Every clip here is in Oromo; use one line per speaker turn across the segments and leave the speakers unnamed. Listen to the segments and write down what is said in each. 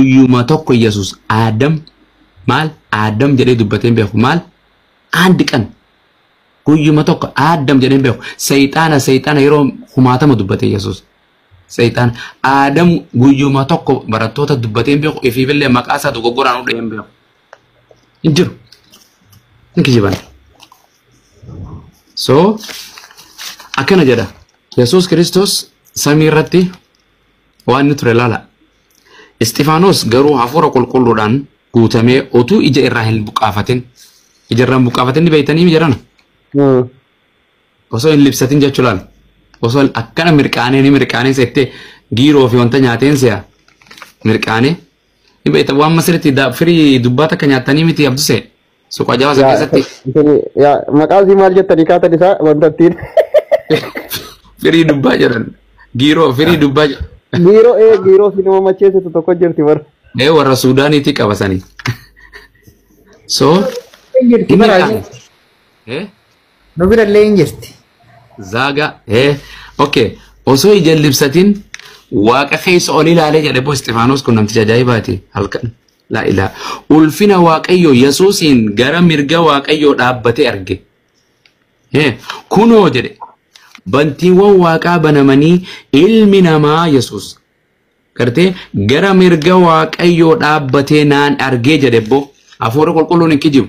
guyyuma tokko Yesus Adam maal Adam jedhee dubbateen beeku maal andi kan guyyuma tokko Adam jedhee beeku sayxaana yeroo humaatama dubbate Yesus sayxaan Adam guyyuma tokko barattoota dubbateen beeku ifiifillee maqaa isaa dogoggoraan udheen beeku injiru inkijiban so akkana jedha Yesus Kristos samii irratti waan inni ture laala Istifanos garuu hafuura qulqulluudhaan guutamee otuu ija irraa hin buqaafatin ija irraa buqaafatin beeytanii mijaran osoo hin libsatin jechuu laala osoo akkana mirqaanee seettee giiroo fi wanta nyaateen se'a mirqaanee ni beeyta waan masirratti firii dubbata akka nyaatanii miti abdusee suqa jawaasa keessatti
yaa maqaa si maal jettanii kaatan isaa wanta ittiin
firii dubbaa jedhan giiroo firii dubbaa jedhan
giiroo si nama macheessitu tokko jirti bara
warra Suudaaniitti qabasanii so
no birallee hin jirti
zaaga okay osoo ija libsatin waaqa keessa ol ilaalee jedhe boo Istifaanos kun namticha ajaa'ibaati halkan la ilaha ulfina waaqayyo Yesuusiin gara mirga waaqayyo dhaabbatee arge kunoo jedhe bantiiwwan waaqaa banamanii ilmi namaa Yesuus gartee gara mirga waaqayyo dhaabbatee naan argee jedhe boo hafuura qulqulluun hin kijibu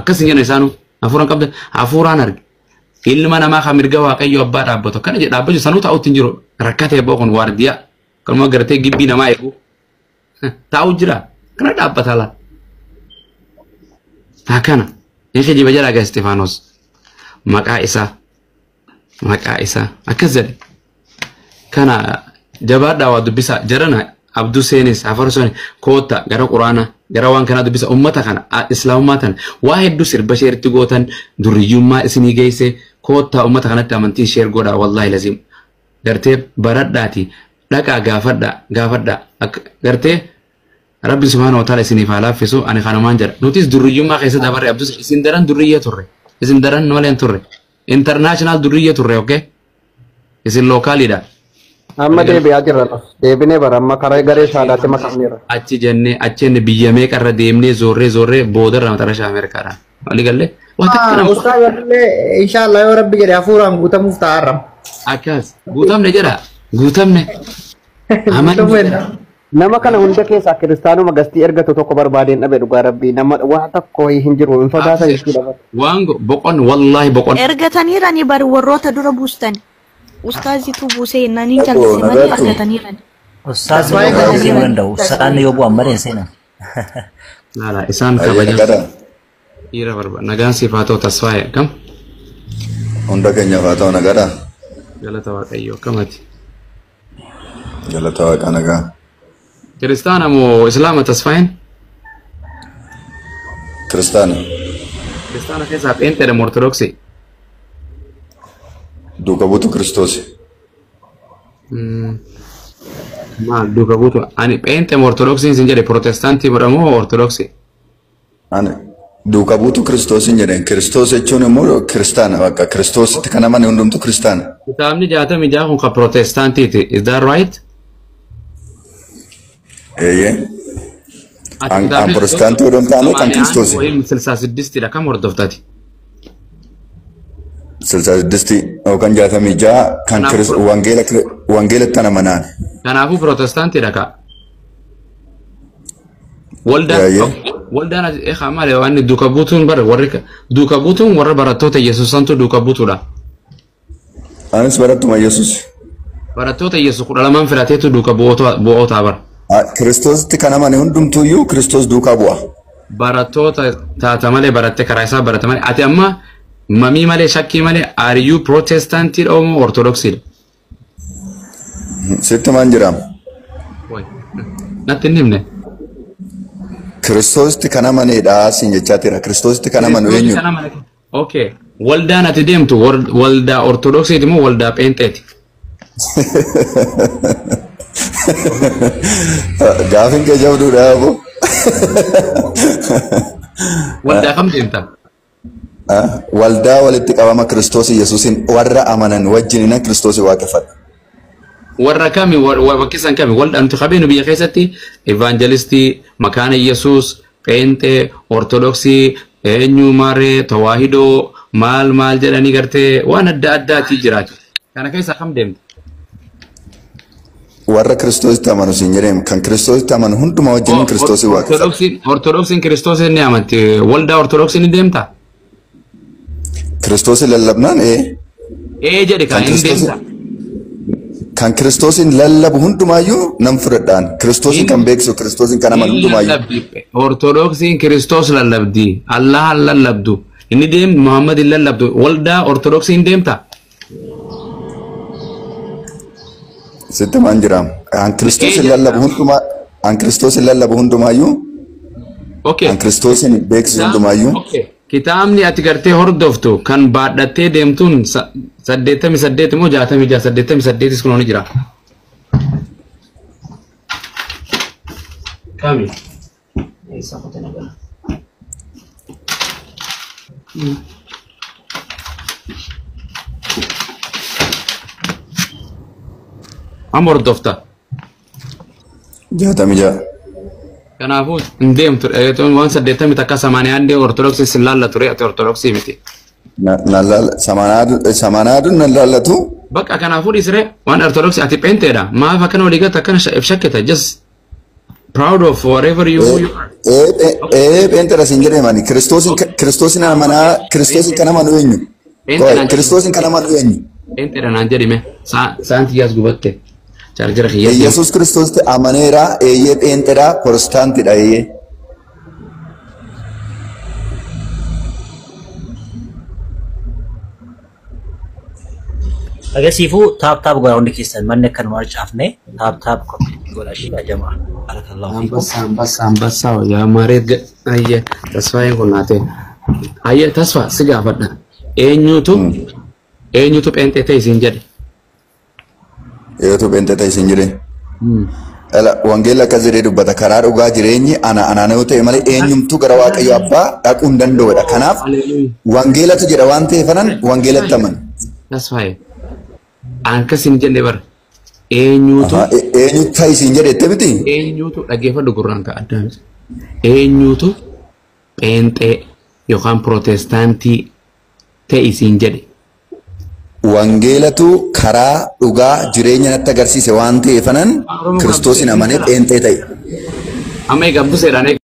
akkas hin jenna isaanu hafuuraan qabda hafuuraan arge ilma namaa kan mirga waaqayyo abbaa dhaabbatu kana jedha dhaabbatu sanuu taa'utti hin jiru rakkatee boo kun waardiyaa kanuma gartee gibbii namaa eegu taa'u jira kana dhaabbata la akkana inni kijiba jedha gaa Istifaanos maqaa isaa akkas jedhe kana jabaadhaa waa dubbisa jarana abduu seenis hafarsoon koota gara quraana gara waan kana dubbisa ummata kana islaamummaa tan waa hedduu sirba sheerti gootan duriyyummaa isinii geesse koota ummata kanatti amantii sheer godha wallahi lazim gartee baradhaati dhaqaa gaafadha gartee rabbi subhaanahu wa ta'ala isiniif haa laaffisu ani kanumaan jedha nutis duriyyummaa keessa dabarre abduu isin daran duriyya turre isin daran maleen turre international duriyya turre okay isin lookaalidha
amma deebi'aa jirra deebinee bara amma karaa garee shaalaatti makamneera
achi jenne biyya meeqarra deemnee zoorree boodarra matarasha Ameerikaadhaan walii galle
ustaaz wallee inshallah yoo rabbi jedhe hafuuraan guutamuuf ta'arram
akkas guutamne jedha guutamne
nama kana hunda keessaa kiristaanuma gastii ergatu tokko barbaadeen dhabe dhugaa rabbii nama waan tokko hin jiru hin sodaatan jechuudha
waan boqon wallahi boqon
ergataniirani bar warroota dura buustan ustaazitu buusee nani jal'ise malee ergataniirani
ustaaz buusee mandau saan yoo bu'an malee seena
nala isaan kabaja ira barba nagaan sifaatoo tasfaaye kam
hunda keenya faatoo nagada
galata waaqayyo kamati
galata waaqa nagaa
Kiristaana moo Islaama tasfaayin? Kiristaana keessaa pheenxeedha moo Ortodoksii?
Duuka buutu Kiristoos.
Maal duuka buutu? Ani pheenxe moo Ortodoksiin sin jedhe Protestaantii moo Ortodoksii?
Ani duuka buutu Kiristoosin jedheen Kiristoos jechuun immoo kiristaana bakka Kiristoositti kan amane hundumtu kiristaana.
Kitaabni 66 kun kan Protestaantiiti. Is that right?
An Protestaantii odoo hin taane kan Kiristoosi.
Silsaa siddistidha kam hordoftaati?
Silsaa siddisti yookaan 66 kan wangeelatti amanaan.
Kanaafuu Protestaantiidha ka. Waldaan maali waan duuka buutuun bara warri duuka buutuun warra barattoota Yesuusantu duuka buutuudha.
Anis barattuma Yesuus.
Barattoota Yesuus 12 filateetu duuka bu'ootaa bara.
Kiristoositti kan amane hundumtuuyyuu Kiristoos duukaa bu'a.
Barattoota taata malee baratte karaa isaa barate malee ati amma mamii malee shakkii malee ariyyuu Protestaantiidha moo Ortodoksiidha?
Sitti maan jiraam?
Natti hin himne.
Kiristoositti kan amaneedha siin jechaa jira. Kiristoositti kan amanu eenyu?
Okay. Waldaan ati deemtu waldaa Ortodoksiiti moo waldaa Pheenxeeti?
Gaafin kee jabduudha abo.
Waldaa kam deemta?
Waldaa walitti qabama Kiristoos Yesuusin warra amanan wajjinina Kiristoos waaqeffadha.
warra kami wakkisan kami walda antikhabinu biyya keessatti evangelistii makaana Yesuus qeenxee ortodoksii eenyu maaree tawaahidoo maal jedhanii gartee waan adda addaati jiraatu kana keessa kam deemte
warra Kiristoositti amanu siin jedheen kan Kiristoositti amanu hundumaa wajjin Kiristoosii waaqeffatu.
Ortodoksiin Kiristoosii ni amanti waldaa ortodoksii ni deemta
Kiristoosii lallabnaan
jedhe kan hin deemta
kan Kiristoosiin lallabu hundumaayyuu nan fudhadhaan Kiristoosiin kan beeksisu Kiristoosiin kan amanu hundumaayyuu.
Ortodoksiin Kiristoos lallabdi Allah lallabdu inni deem Muhammad lallabdu waldaa ortodoksiin deemta.
Sitte maan jiraam kan Kiristoosiin lallabu hundumaa kan Kiristoosiin lallabu hundumaayyuu. Kan Kiristoosiin beeksisu hundumaayyuu.
Kitaabni ati gartee hordoftu kan baadhattee deemtuun 88 moo 88 kun jira. Kami? Am hordofta?
66.
Kanaafuu hin deemtu waan 80 takka 80 ortodoksii sin laallatu re'ate ortodoksii miti.
Samanaadun nan laallatu.
Bakka kanaafuu dhiisire waan ortodoksii ati peenteedha. Maaf akkana walii galta akkana shakkita just proud of whatever you are.
Peenteedha sin jedhee mani Kiristoosin amanaa Kiristoosin kan amanu eenyu? Kiristoosin kan amanu eenyu?
Peenteedha naan jedhime saanti yaas gubatte.
Yesus Kristos te amanera peenteedha protestantidha
Agasiifuu taap godha hundi keessan manni kan waan caafne taap godha shiidha jamaa.
Ambassa yaa mareet ayya tasfaayeen kun naate ayya tasfaa si gaafadha eenyutu peentee ta'e isin jedhe.
Eenyutu peentee ta'e isin jedhe. Wangeela akka jedhee dubbata karaa dhugaa jireenyi ana yoo ta'e malee eenyumtu gara Waaqayyo Abbaa dhaquu hin danda'udha. Kanaaf wangeelatu jedha waan ta'eefanan wangeelatti amanu.
Tasfaayee. Ankasin jenne bar eenyutu
ta'e isin jedhette miti
eenyutu dhaggeeffadhu gurraan ka addaan eenyutu pheenxee yookaan protestaantii ta'e isin jedhe
wangeelatu karaa dhugaa jireenya natti agarsiise waan ta'eefanan Kiristoosin amanee pheenxee ta'e
amma egaa buseedhaan